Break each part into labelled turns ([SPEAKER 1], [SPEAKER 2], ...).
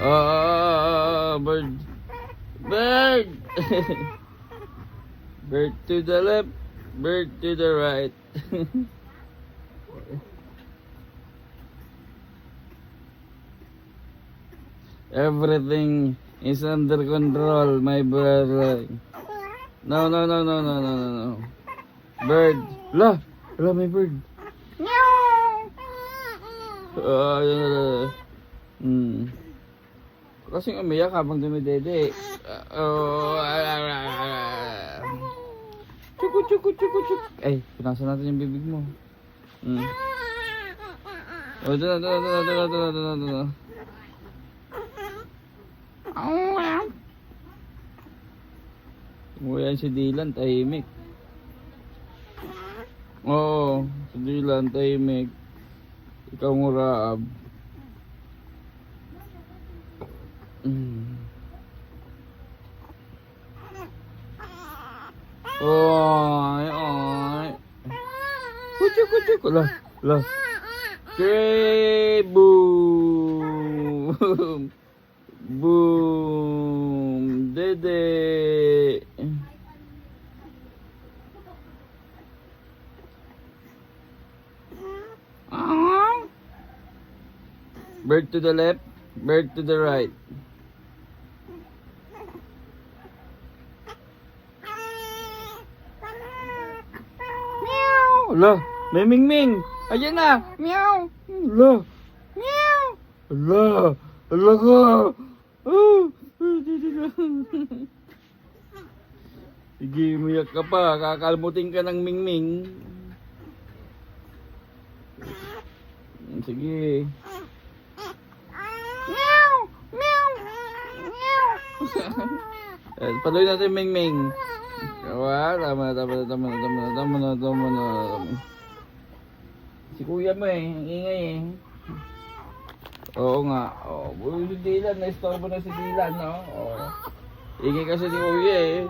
[SPEAKER 1] Oh, bird. Bird. Bird to the left, bird to the right. Everything is under control, my brother. No, no, no, no, no, no, no, no. Bird. La, may bird. Kasing umiyak habang dumidede. Chukut, chukut, chukut, chukut. Ay, pinasa natin yung bibig mo. Oh, doon. Yan si Dylan, tahimik. Oo, si Dylan, tahimik. Ikaw mo, Raab. Ay. Kuchuk. La. Okay, boom. Boom. Dede. Bird to the left, bird to the right. Meow. La, may mingming. Ayan na. Meow. La. Meow. La. La ka. Sige, umiyak ka pa. Kakalmutin ka ng mingming. Sige. Meow. Patuloy natin mingming. Tama na. Si kuya mo ang ingay eh. Oo nga. Si Dylan, na-istorbo na si Dylan, no? Ingay kasi ni kuya eh.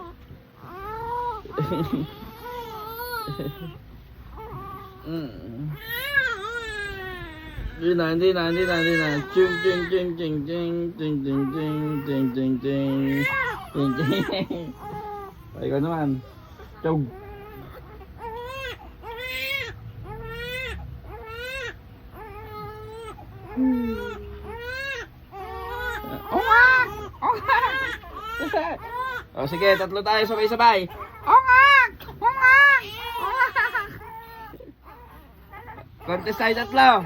[SPEAKER 1] Hindi na. Ching. Ay, ikaw naman. Chog. O sige, tatlo tayo sabay-sabay. Contest tayo tatlo.